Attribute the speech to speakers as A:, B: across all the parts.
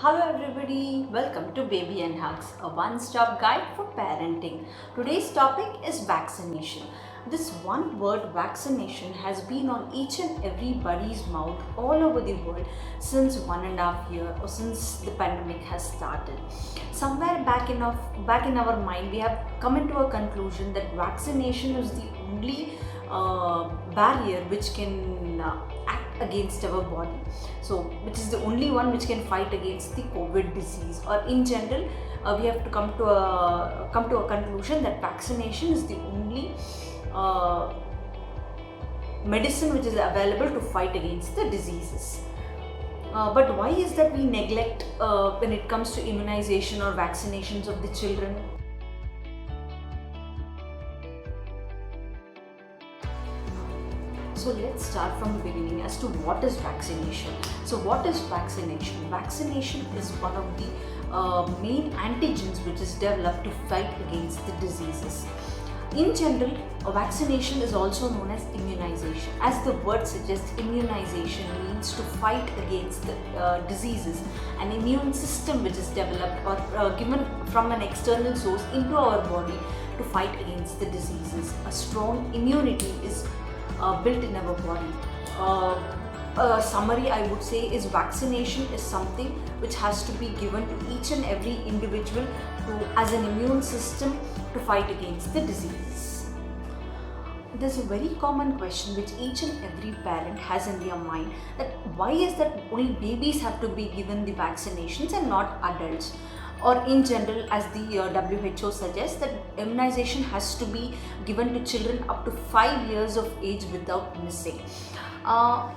A: Hello everybody, welcome to Baby and Hugs, a one-stop guide for parenting. Today's topic is vaccination. This one word vaccination has been on each and everybody's mouth all over the world since 1.5 years or since the pandemic has started. Somewhere back in our mind we have come into a conclusion that vaccination is the only barrier which can act against our body, so which is the only one which can fight against the COVID disease, or in general we have to come to a conclusion that vaccination is the only uh, medicine which is available to fight against the diseases. But why is that we neglect when it comes to immunization or vaccinations of the children? So let's start from the beginning as to what is vaccination. So what is vaccination? Vaccination is one of the main antigens which is developed to fight against the diseases. In general, a vaccination is also known as immunization. As the word suggests, immunization means to fight against the diseases. An immune system which is developed or given from an external source into our body to fight against the diseases. A strong immunity is built in our body. A summary I would say is vaccination is something which has to be given to each and every individual as an immune system to fight against the diseases. There's a very common question which each and every parent has in their mind, that why is that only babies have to be given the vaccinations and not adults? Or in general, as the WHO suggests, that immunization has to be given to children up to 5 years of age without missing. Uh,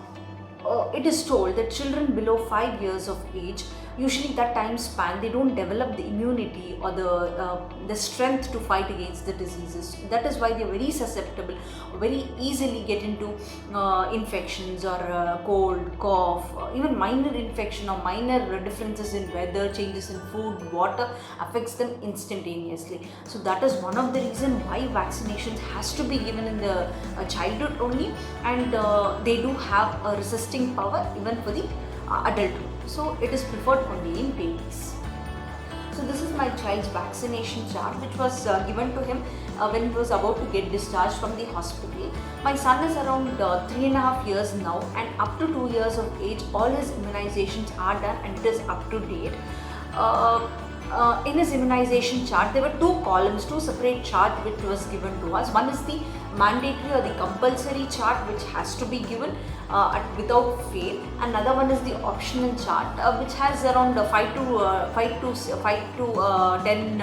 A: it is told that children below 5 years of age, usually that time span, they don't develop the immunity or the strength to fight against the diseases. That is why they are very susceptible, very easily get into infections or cold, cough, even minor infection or minor differences in weather, changes in food, water affects them instantaneously. So that is one of the reason why vaccinations has to be given in the childhood only, and they do have a resisting power even for the adulthood. So it is preferred only in babies. So this is my child's vaccination chart which was given to him when he was about to get discharged from the hospital. My son is around 3.5 years now, and up to 2 years of age all his immunizations are done and it is up to date. In his immunization chart, there were two columns, two separate charts which was given to us. One is the mandatory or the compulsory chart which has to be given without fail. Another one is the optional chart which has around 5 to 10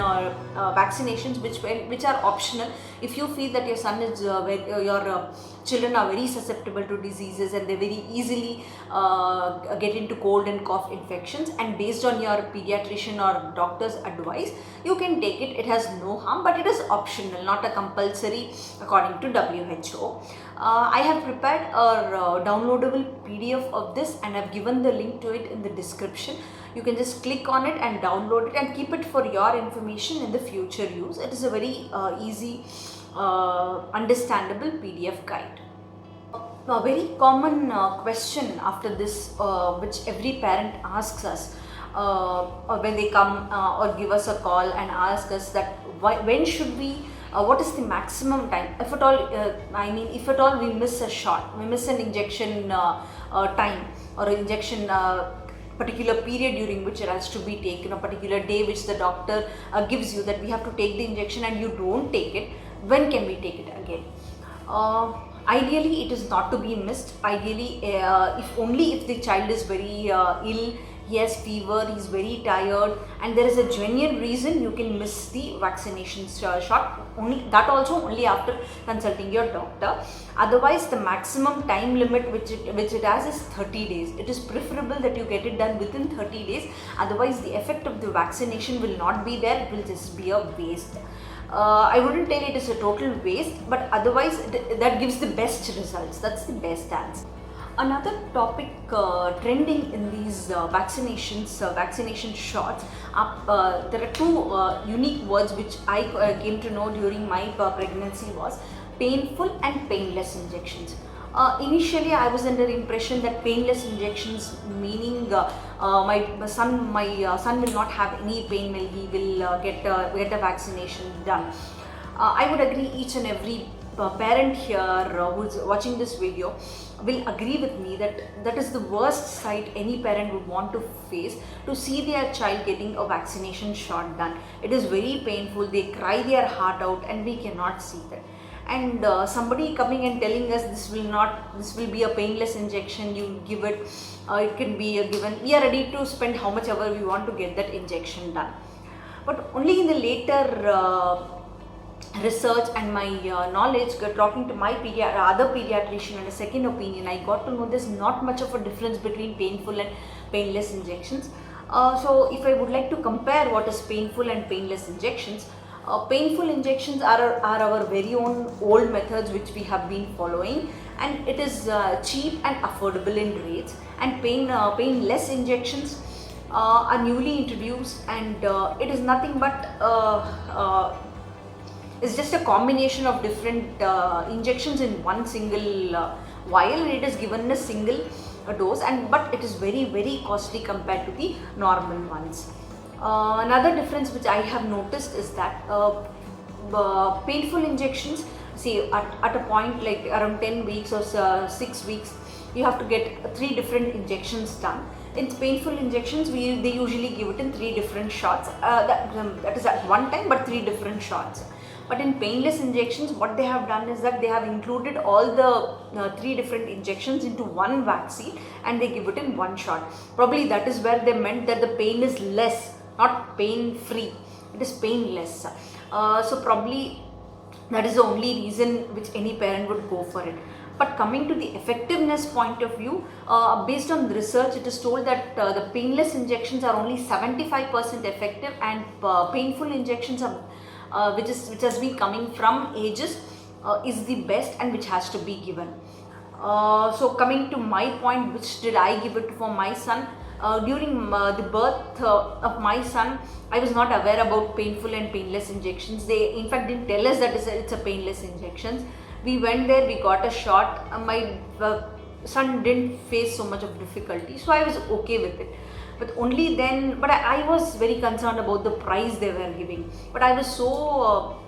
A: vaccinations which are optional. If you feel that your son is your children are very susceptible to diseases and they very easily get into cold and cough infections, and based on your pediatrician or doctor's advice, you can take it. It has no harm, but it is optional, not a compulsory according to WHO. I have prepared a downloadable PDF of this and I've given the link to it in the description. You can just click on it and download it and keep it for your information in the future use. It is a very easy, understandable PDF guide. A very common question after this, which every parent asks us or when they come or give us a call and ask us that when should we, what is the maximum time, if at all, if at all we miss a shot, we miss an injection time or an injection particular period during which it has to be taken, a particular day which the doctor gives you that we have to take the injection and you don't take it, when can we take it again? Ideally, it is not to be missed. Ideally, if the child is very ill, he has fever, he is very tired, and there is a genuine reason, you can miss the vaccination shot. Only after consulting your doctor. Otherwise, the maximum time limit which it has is 30 days. It is preferable that you get it done within 30 days. Otherwise, the effect of the vaccination will not be there. It will just be a waste. I wouldn't tell it is a total waste, but otherwise that gives the best results. That's the best answer. Another topic trending in these vaccination shots, there are two unique words which I came to know during my pregnancy was painful and painless injections. Initially, I was under the impression that painless injections meaning my son will not have any pain when he will get a vaccination done. I would agree each and every parent here who's watching this video will agree with me that that is the worst sight any parent would want to face, to see their child getting a vaccination shot done. It is very painful, they cry their heart out, and we cannot see that. And somebody coming and telling us this will be a painless injection, you give it, it can be a given, we are ready to spend how much ever we want to get that injection done. But only in the later research and my knowledge, talking to my other pediatrician and a second opinion, I got to know there's not much of a difference between painful and painless injections. So if I would like to compare what is painful and painless injections, painful injections are our very own old methods which we have been following, and it is cheap and affordable in rates. And painless injections are newly introduced, and it is nothing but it's just a combination of different injections in one single vial, and it is given in a single dose, but it is very costly compared to the normal ones. Another difference which I have noticed is that painful injections, see, at a point like around 10 weeks or 6 weeks, you have to get 3 different injections done. In painful injections, they usually give it in 3 different shots, that is at one time, but 3 different shots. But in painless injections, what they have done is that they have included all the 3 different injections into one vaccine, and they give it in one shot. Probably that is where they meant that the pain is less, not pain free, it is painless. So probably that is the only reason which any parent would go for it. But coming to the effectiveness point of view, based on research, it is told that the painless injections are only 75% effective, and painful injections are which has been coming from ages is the best, and which has to be given. So coming to my point, which did I give it for my son? During the birth of my son, I was not aware about painful and painless injections. They in fact didn't tell us that it's a painless injections. We went there, we got a shot. My son didn't face so much of difficulty, so I was okay with it. But only then, but I was very concerned about the price they were giving. But I was so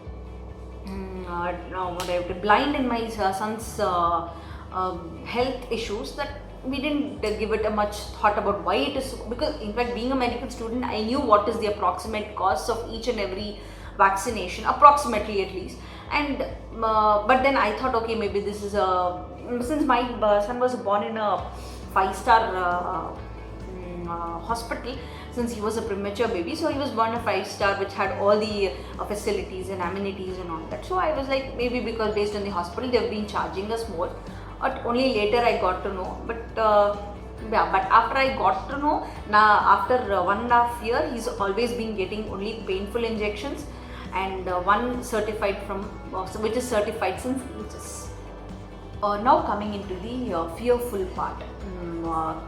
A: blind in my son's health issues that we didn't give it a much thought about why it is. Because in fact, being a medical student, I knew what is the approximate cost of each and every vaccination, approximately at least. And but then I thought, okay, maybe this is since my son was born in a 5-star hospital, since he was a premature baby, so he was born a 5-star which had all the facilities and amenities and all that. So I was like, maybe because based on the hospital they've been charging us more. But only later I got to know. But yeah, but after I got to know, now after 1.5 years, he's always been getting only painful injections, and one certified from which is certified since ages. Now coming into the fearful part,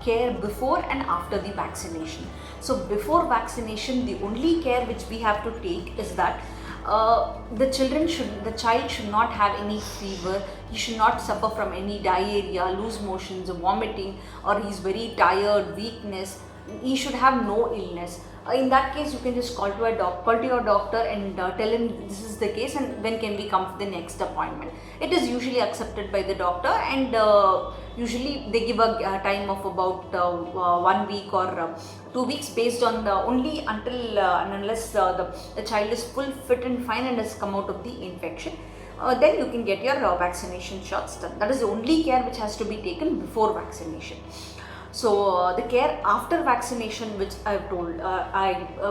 A: care before and after the vaccination. So before vaccination, the only care which we have to take is that the child should not have any fever, he should not suffer from any diarrhea, loose motions, vomiting, or he's very tired, weakness. He should have no illness. In that case, you can just call to your doctor and tell him this is the case and when can we come for the next appointment. It is usually accepted by the doctor, and usually they give a time of about 1 week or 2 weeks, based on the only until and unless the child is full fit and fine and has come out of the infection. Then you can get your vaccination shots done. That is the only care which has to be taken before vaccination. So the care after vaccination, which I've told,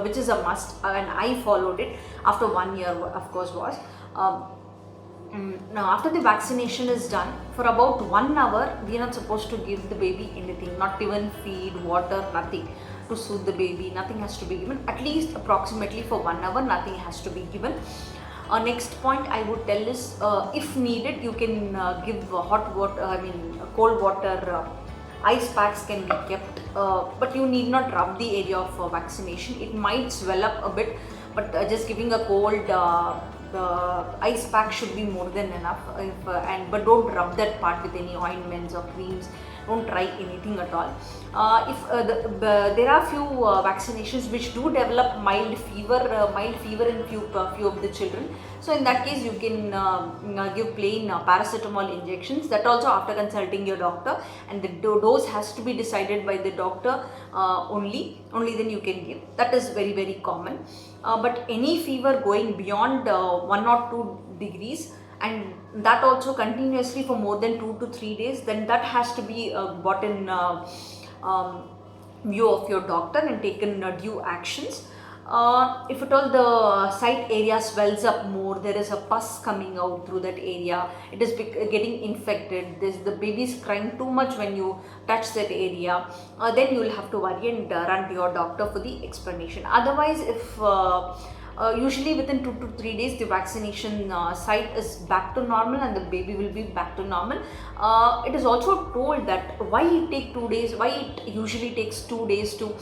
A: which is a must, and I followed it after 1 year, of course, was now after the vaccination is done, for about 1 hour we are not supposed to give the baby anything, not even feed, water, nothing to soothe the baby. Nothing has to be given. At least approximately for 1 hour, nothing has to be given. Next point I would tell is, if needed, you can give hot water, cold water. Ice packs can be kept, but you need not rub the area of vaccination. It might swell up a bit, but just giving a cold the ice pack should be more than enough. But don't rub that part with any ointments or creams. don't try anything at all. There are few vaccinations which do develop mild fever in few of the children. So in that case, you can give plain paracetamol injections. That also after consulting your doctor, and the dose has to be decided by the doctor only then you can give. That is very, very common. But any fever going beyond 1 or 2 degrees, and that also continuously for more than 2 to 3 days, then that has to be brought in view of your doctor and taken due actions. If at all the site area swells up more, there is a pus coming out through that area, it is getting infected, the baby is crying too much when you touch that area, then you will have to worry and run to your doctor for the explanation. Otherwise, if usually within 2 to 3 days the vaccination site is back to normal and the baby will be back to normal. It is also told that why it take 2 days, why it usually takes 2 days to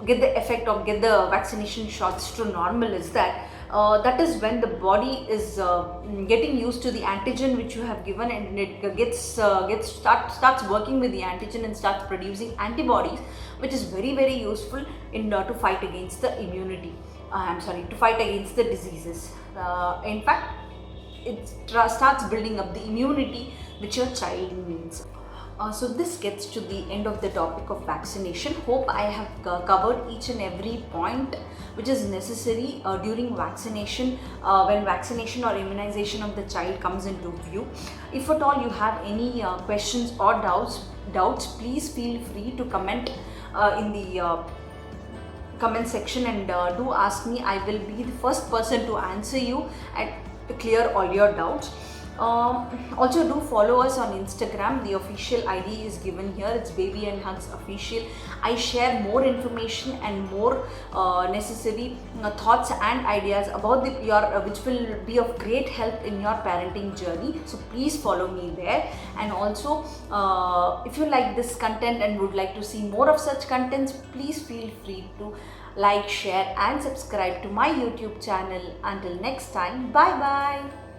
A: get the effect or get the vaccination shots to normal is that is when the body is getting used to the antigen which you have given, and it starts working with the antigen and starts producing antibodies, which is very, very useful in to fight against the to fight against the diseases. In fact, it starts building up the immunity which your child needs. So this gets to the end of the topic of vaccination. Hope I have covered each and every point which is necessary during vaccination, when vaccination or immunization of the child comes into view. If at all you have any questions or doubts, please feel free to comment in the comment section, and do ask me. I will be the first person to answer you and clear all your doubts. Also do follow us on Instagram. The official ID is given here. It's Baby and Hugs Official. I share more information and more necessary thoughts and ideas about which will be of great help in your parenting journey. So please follow me there. And also, if you like this content and would like to see more of such contents, please feel free to like, share and subscribe to my YouTube channel. Until next time, bye bye.